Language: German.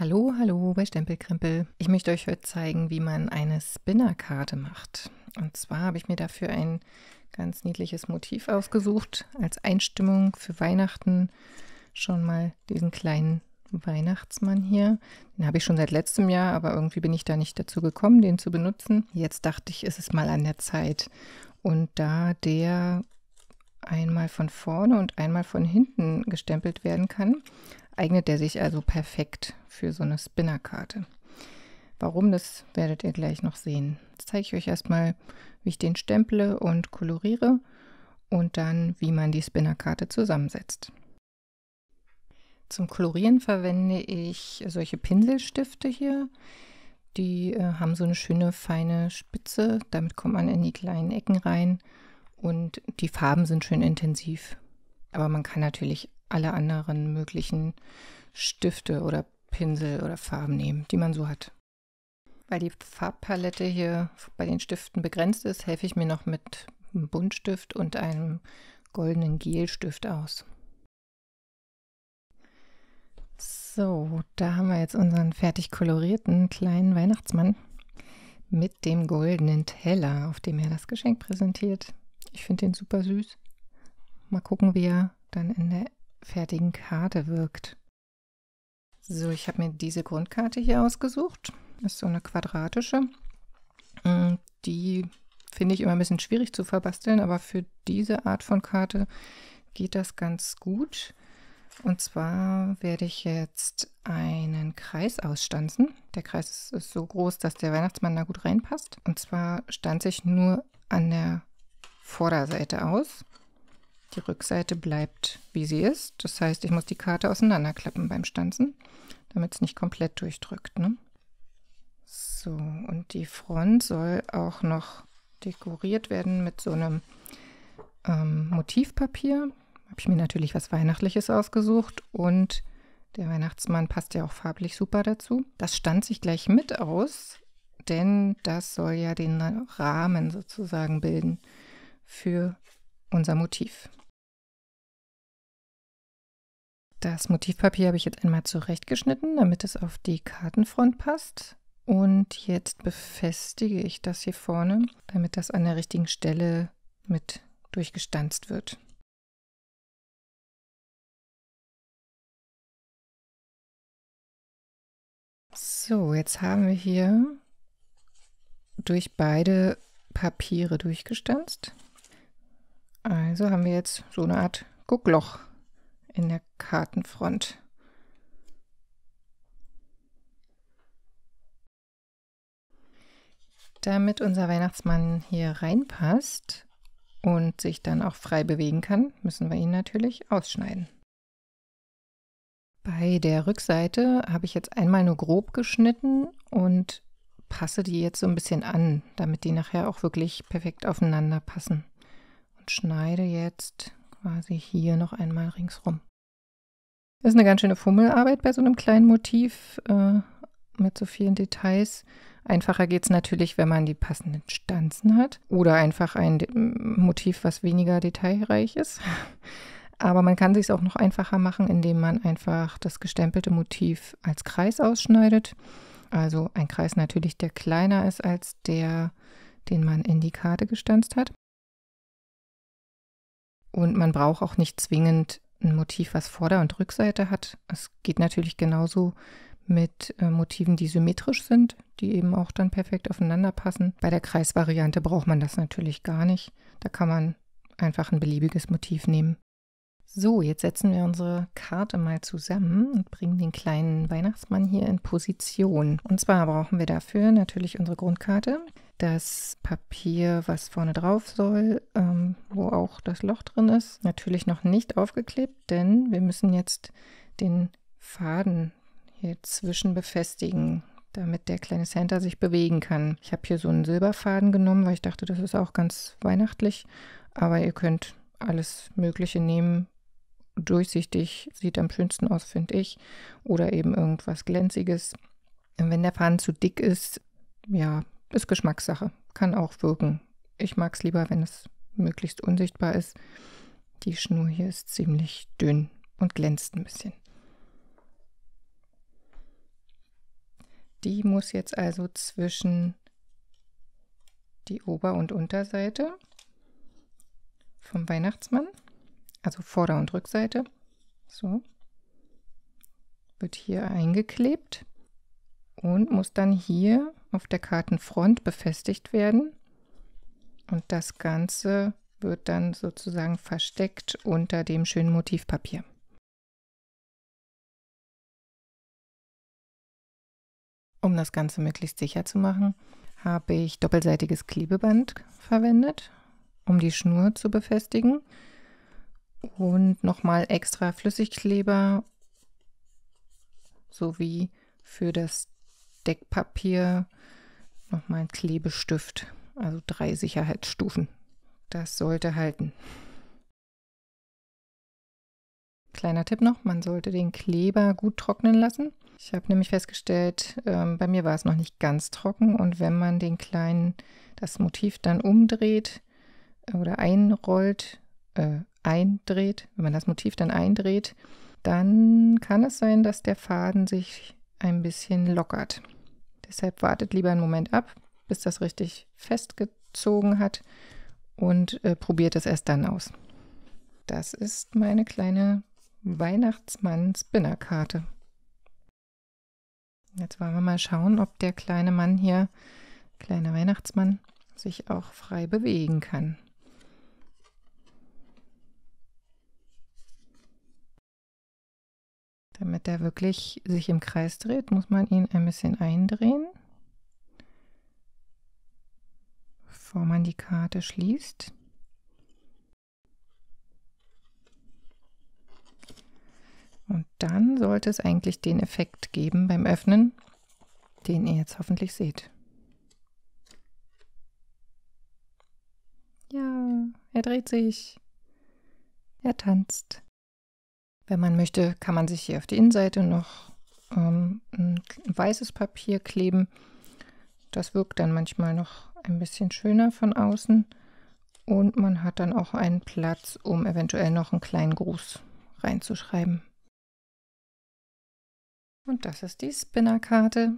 Hallo, hallo bei Stempelkrempel. Ich möchte euch heute zeigen, wie man eine Spinnerkarte macht. Und zwar habe ich mir dafür ein ganz niedliches Motiv ausgesucht, als Einstimmung für Weihnachten. Schon mal diesen kleinen Weihnachtsmann hier. Den habe ich schon seit letztem Jahr, aber irgendwie bin ich da nicht dazu gekommen, den zu benutzen. Jetzt dachte ich, ist es mal an der Zeit. Und da der einmal von vorne und einmal von hinten gestempelt werden kann, eignet der sich also perfekt für so eine Spinnerkarte. Warum, das werdet ihr gleich noch sehen. Jetzt zeige ich euch erstmal, wie ich den stemple und koloriere und dann, wie man die Spinnerkarte zusammensetzt. Zum Kolorieren verwende ich solche Pinselstifte hier. Die haben so eine schöne feine Spitze, damit kommt man in die kleinen Ecken rein und die Farben sind schön intensiv. Aber man kann natürlich alle anderen möglichen Stifte oder Pinsel oder Farben nehmen, die man so hat. Weil die Farbpalette hier bei den Stiften begrenzt ist, helfe ich mir noch mit einem Buntstift und einem goldenen Gelstift aus. So, da haben wir jetzt unseren fertig kolorierten kleinen Weihnachtsmann mit dem goldenen Teller, auf dem er das Geschenk präsentiert. Ich finde den super süß. Mal gucken, wie er dann in der fertigen Karte wirkt. So, ich habe mir diese Grundkarte hier ausgesucht. Das ist so eine quadratische. Die finde ich immer ein bisschen schwierig zu verbasteln, aber für diese Art von Karte geht das ganz gut. Und zwar werde ich jetzt einen Kreis ausstanzen. Der Kreis ist so groß, dass der Weihnachtsmann da gut reinpasst. Und zwar stanze ich nur an der Vorderseite aus. Die Rückseite bleibt, wie sie ist. Das heißt, ich muss die Karte auseinanderklappen beim Stanzen, damit es nicht komplett durchdrückt, ne? So, und die Front soll auch noch dekoriert werden mit so einem Motivpapier. Habe ich mir natürlich was Weihnachtliches ausgesucht und der Weihnachtsmann passt ja auch farblich super dazu. Das stanze ich gleich mit aus, denn das soll ja den Rahmen sozusagen bilden für unser Motiv. Das Motivpapier habe ich jetzt einmal zurechtgeschnitten, damit es auf die Kartenfront passt. Und jetzt befestige ich das hier vorne, damit das an der richtigen Stelle mit durchgestanzt wird. So, jetzt haben wir hier durch beide Papiere durchgestanzt. Also haben wir jetzt so eine Art Guckloch in der Kartenfront. Damit unser Weihnachtsmann hier reinpasst und sich dann auch frei bewegen kann, müssen wir ihn natürlich ausschneiden. Bei der Rückseite habe ich jetzt einmal nur grob geschnitten und passe die jetzt so ein bisschen an, damit die nachher auch wirklich perfekt aufeinander passen. Und schneide jetzt quasi hier noch einmal ringsrum. Das ist eine ganz schöne Fummelarbeit bei so einem kleinen Motiv mit so vielen Details. Einfacher geht es natürlich, wenn man die passenden Stanzen hat oder einfach ein Motiv, was weniger detailreich ist. Aber man kann es sich auch noch einfacher machen, indem man einfach das gestempelte Motiv als Kreis ausschneidet. Also ein Kreis natürlich, der kleiner ist als der, den man in die Karte gestanzt hat. Und man braucht auch nicht zwingend ein Motiv, was Vorder- und Rückseite hat. Es geht natürlich genauso mit Motiven, die symmetrisch sind, die eben auch dann perfekt aufeinander passen. Bei der Kreisvariante braucht man das natürlich gar nicht. Da kann man einfach ein beliebiges Motiv nehmen. So, jetzt setzen wir unsere Karte mal zusammen und bringen den kleinen Weihnachtsmann hier in Position. Und zwar brauchen wir dafür natürlich unsere Grundkarte, das Papier, was vorne drauf soll, wo auch das Loch drin ist. Natürlich noch nicht aufgeklebt, denn wir müssen jetzt den Faden hier zwischen befestigen, damit der kleine Santa sich bewegen kann. Ich habe hier so einen Silberfaden genommen, weil ich dachte, das ist auch ganz weihnachtlich. Aber ihr könnt alles Mögliche nehmen. Durchsichtig sieht am schönsten aus, finde ich. Oder eben irgendwas Glänziges. Wenn der Faden zu dick ist, ja, ist Geschmackssache. Kann auch wirken. Ich mag es lieber, wenn es möglichst unsichtbar ist. Die Schnur hier ist ziemlich dünn und glänzt ein bisschen. Die muss jetzt also zwischen die Ober- und Unterseite vom Weihnachtsmann, also Vorder- und Rückseite, so, wird hier eingeklebt und muss dann hier auf der Kartenfront befestigt werden. Und das Ganze wird dann sozusagen versteckt unter dem schönen Motivpapier. Um das Ganze möglichst sicher zu machen, habe ich doppelseitiges Klebeband verwendet, um die Schnur zu befestigen. Und nochmal extra Flüssigkleber sowie für das Deckpapier nochmal ein Klebestift, also 3 Sicherheitsstufen. Das sollte halten. Kleiner Tipp noch, man sollte den Kleber gut trocknen lassen. Ich habe nämlich festgestellt, bei mir war es noch nicht ganz trocken und wenn man das Motiv dann umdreht oder eindreht, wenn man das Motiv dann eindreht, dann kann es sein, dass der Faden sich ein bisschen lockert. Deshalb wartet lieber einen Moment ab, bis das richtig festgezogen hat und probiert es erst dann aus. Das ist meine kleine Weihnachtsmann-Spinnerkarte. Jetzt wollen wir mal schauen, ob der kleine Mann hier, kleiner Weihnachtsmann, sich auch frei bewegen kann. Damit er wirklich sich im Kreis dreht, muss man ihn ein bisschen eindrehen, bevor man die Karte schließt. Und dann sollte es eigentlich den Effekt geben beim Öffnen, den ihr jetzt hoffentlich seht. Ja, er dreht sich. Er tanzt. Wenn man möchte, kann man sich hier auf die Innenseite noch ein weißes Papier kleben. Das wirkt dann manchmal noch ein bisschen schöner von außen. Und man hat dann auch einen Platz, um eventuell noch einen kleinen Gruß reinzuschreiben. Und das ist die Spinnerkarte.